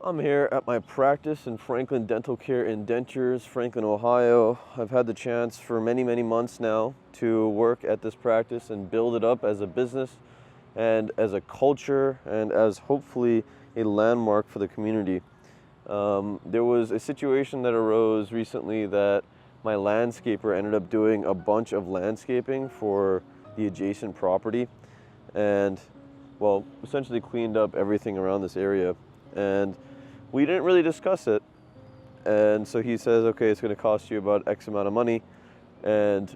I'm here at my practice in Franklin Dental Care and Dentures, Franklin, Ohio. I've had the chance for many, many months now to work at this practice and build it up as a business and as a culture and as hopefully a landmark for the community. There was a situation that arose recently that my landscaper ended up doing a bunch of landscaping for the adjacent property and, well, essentially cleaned up everything around this area. And we didn't really discuss it. And so he says, okay, it's going to cost you about X amount of money. And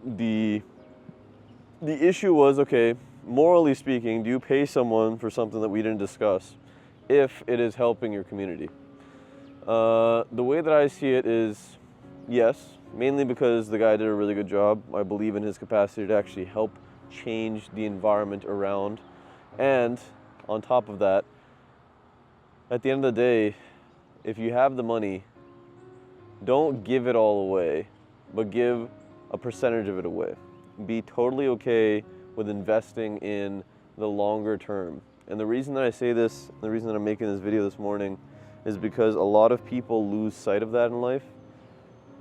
the issue was, okay, morally speaking, do you pay someone for something that we didn't discuss if it is helping your community? The way that I see it is yes, mainly because the guy did a really good job. I believe in his capacity to actually help change the environment around. And on top of that, at the end of the day, if you have the money, don't give it all away, but give a percentage of it away. Be totally okay with investing in the longer term. And the reason that I say this, the reason that I'm making this video this morning, is because a lot of people lose sight of that in life,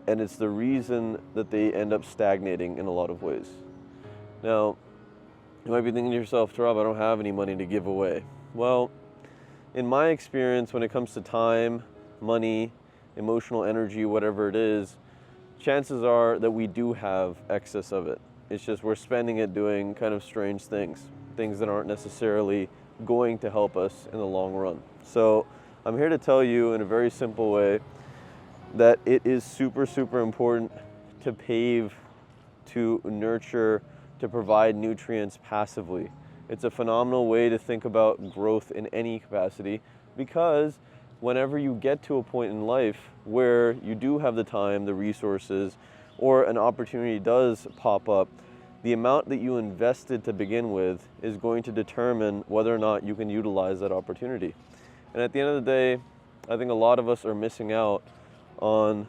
and it's the reason that they end up stagnating in a lot of ways. Now, you might be thinking to yourself, Rob, I don't have any money to give away. Well, in my experience, when it comes to time, money, emotional energy, whatever it is, chances are that we do have excess of it. It's just we're spending it doing kind of strange things that aren't necessarily going to help us in the long run. So I'm here to tell you in a very simple way that it is super, super important to pave, to nurture, to provide nutrients passively. It's a phenomenal way to think about growth in any capacity, because whenever you get to a point in life where you do have the time, the resources, or an opportunity does pop up, the amount that you invested to begin with is going to determine whether or not you can utilize that opportunity. And at the end of the day, I think a lot of us are missing out on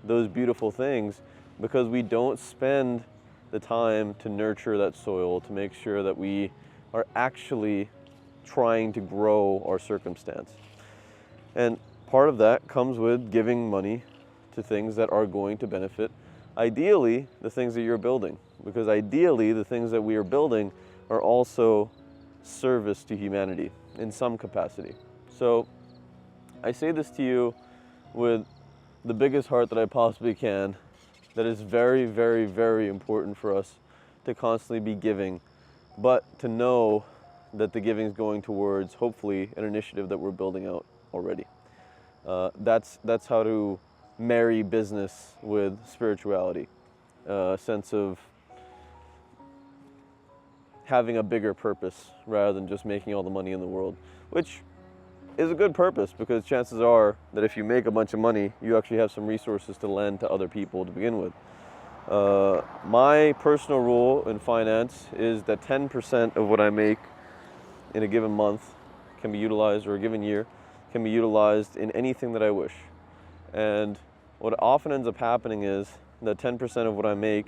those beautiful things because we don't spend the time to nurture that soil, to make sure that we are actually trying to grow our circumstance. And part of that comes with giving money to things that are going to benefit, ideally, the things that you're building. Because ideally, the things that we are building are also service to humanity in some capacity. So I say this to you with the biggest heart that I possibly can, that is very, very, very important for us to constantly be giving, but to know that the giving is going towards, hopefully, an initiative that we're building out already. That's how to marry business with spirituality, a sense of having a bigger purpose rather than just making all the money in the world, which is a good purpose because chances are that if you make a bunch of money, you actually have some resources to lend to other people to begin with. My personal rule in finance is that 10% of what I make in a given month can be utilized, or a given year can be utilized in anything that I wish. And what often ends up happening is that 10% of what I make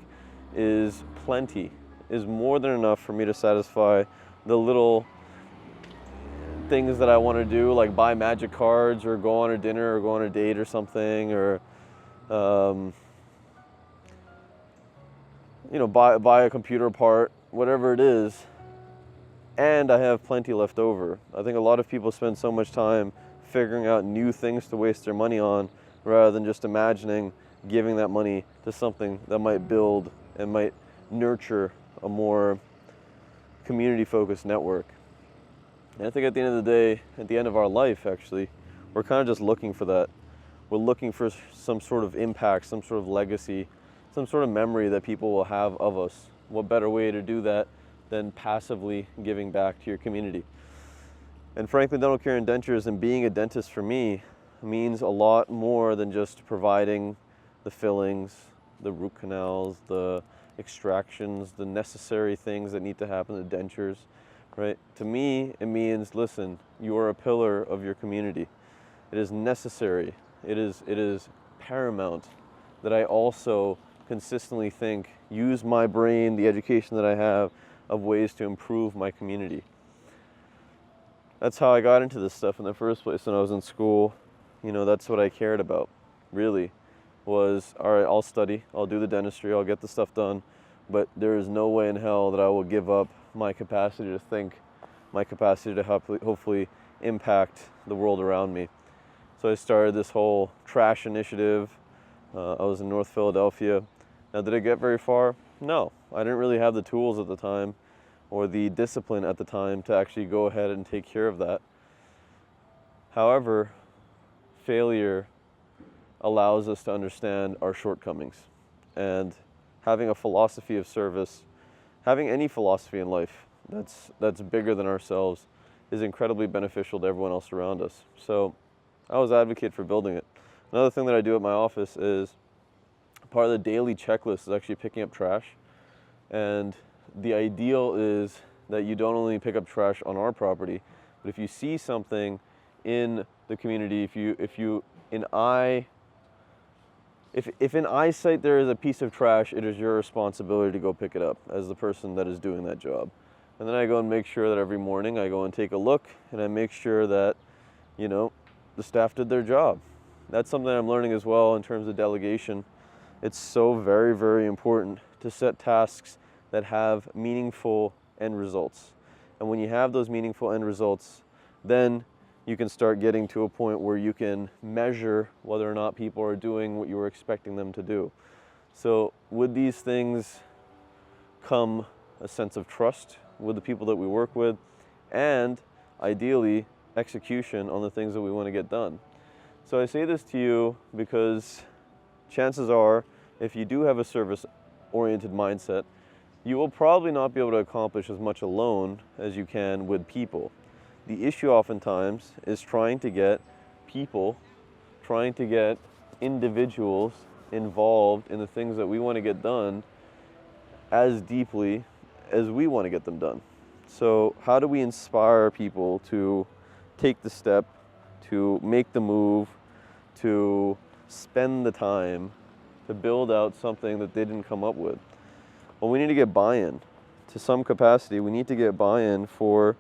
is plenty, is more than enough for me to satisfy the little things that I want to do, like buy magic cards or go on a dinner or go on a date or something, or buy a computer part, whatever it is, and I have plenty left over. I think a lot of people spend so much time figuring out new things to waste their money on rather than just imagining giving that money to something that might build and might nurture a more community-focused network. And I think at the end of the day, at the end of our life, actually, we're kind of just looking for that. We're looking for some sort of impact, some sort of legacy, some sort of memory that people will have of us. What better way to do that than passively giving back to your community? And Franklin Dental Care and Dentures, and being a dentist for me, means a lot more than just providing the fillings, the root canals, the extractions, the necessary things that need to happen, the dentures. Right? To me, it means, listen, you are a pillar of your community. It is necessary. It is paramount that I also consistently use my brain, the education that I have, of ways to improve my community. that's how I got into this stuff in the first place when I was in school. You know, that's what I cared about, really, was, all right, I'll study, I'll do the dentistry, I'll get the stuff done, but there is no way in hell that I will give up my capacity to think, my capacity to hopefully impact the world around me. So I started this whole trash initiative. I was in North Philadelphia. Now, did I get very far? No, I didn't really have the tools at the time or the discipline at the time to actually go ahead and take care of that. However, failure allows us to understand our shortcomings, and having a philosophy of service, having any philosophy in life that's bigger than ourselves, is incredibly beneficial to everyone else around us. So I always advocate for building it. Another thing that I do at my office is part of the daily checklist is actually picking up trash. And the ideal is that you don't only pick up trash on our property, but if you see something in the community, if in eyesight there is a piece of trash, it is your responsibility to go pick it up as the person that is doing that job. And then I go and make sure that every morning I go and take a look, and I make sure that, you know, the staff did their job. That's something I'm learning as well in terms of delegation. It's so very, very important to set tasks that have meaningful end results. And when you have those meaningful end results, then you can start getting to a point where you can measure whether or not people are doing what you were expecting them to do. So with these things come a sense of trust with the people that we work with, and ideally execution on the things that we want to get done. So I say this to you because chances are, if you do have a service-oriented mindset, you will probably not be able to accomplish as much alone as you can with people. The issue oftentimes is trying to get people, trying to get individuals involved in the things that we want to get done as deeply as we want to get them done. So how do we inspire people to take the step, to make the move, to spend the time, to build out something that they didn't come up with? Well, we need to get buy-in. To some capacity, we need to get buy-in for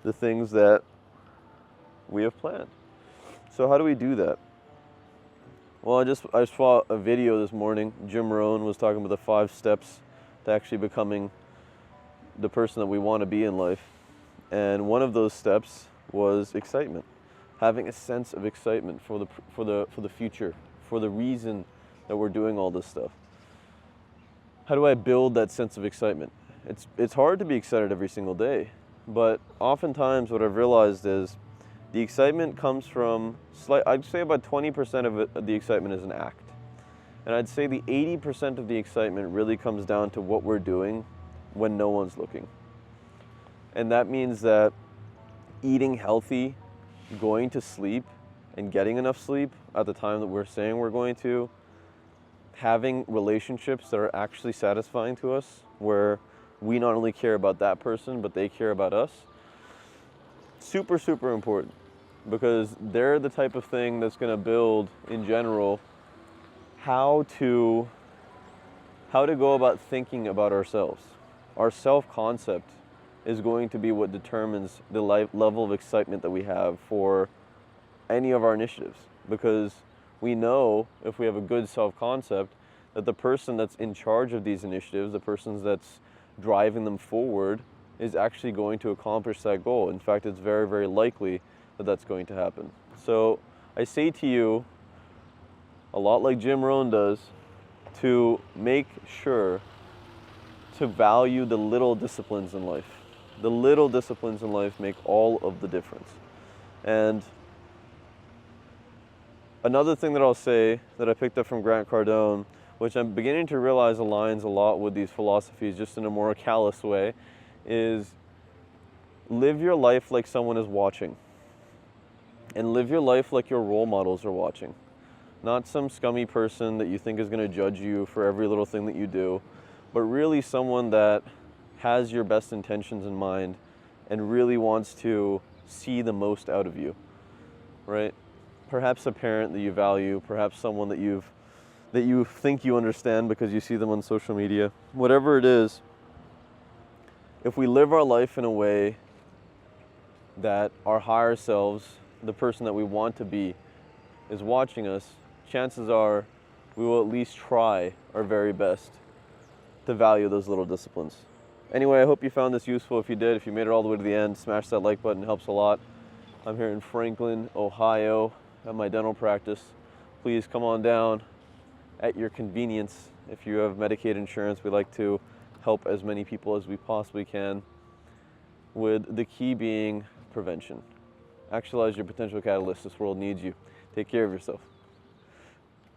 the things that we have planned. So how do we do that? Well, I just saw a video this morning. Jim Rohn was talking about the 5 steps to actually becoming the person that we want to be in life. And one of those steps was excitement. Having a sense of excitement for the future, for the reason that we're doing all this stuff. How do I build that sense of excitement? It's hard to be excited every single day, but oftentimes what I've realized is the excitement comes from, I'd say about 20% of it, the excitement is an act. And I'd say the 80% of the excitement really comes down to what we're doing when no one's looking. And that means that eating healthy, going to sleep, and getting enough sleep at the time that we're saying we're going to, having relationships that are actually satisfying to us, where we not only care about that person, but they care about us. Super, super important, because they're the type of thing that's going to build, in general, how to go about thinking about ourselves. Our self-concept is going to be what determines the level of excitement that we have for any of our initiatives, because we know, if we have a good self-concept, that the person that's in charge of these initiatives, the person that's driving them forward, is actually going to accomplish that goal. In fact, it's very, very likely that that's going to happen. So I say to you, a lot like Jim Rohn does, to make sure to value the little disciplines in life. The little disciplines in life make all of the difference. And another thing that I'll say that I picked up from Grant Cardone, which I'm beginning to realize aligns a lot with these philosophies just in a more callous way, is live your life like someone is watching. And live your life like your role models are watching. Not some scummy person that you think is going to judge you for every little thing that you do, but really someone that has your best intentions in mind and really wants to see the most out of you, right? Perhaps a parent that you value, perhaps someone that you think you understand because you see them on social media. Whatever it is, if we live our life in a way that our higher selves, the person that we want to be, is watching us, chances are we will at least try our very best to value those little disciplines. Anyway, I hope you found this useful. If you did, if you made it all the way to the end, smash that like button, it helps a lot. I'm here in Franklin, Ohio at my dental practice. Please come on down at your convenience. If you have Medicaid insurance, we like to help as many people as we possibly can, with the key being prevention. Actualize your potential catalyst. This world needs you. Take care of yourself.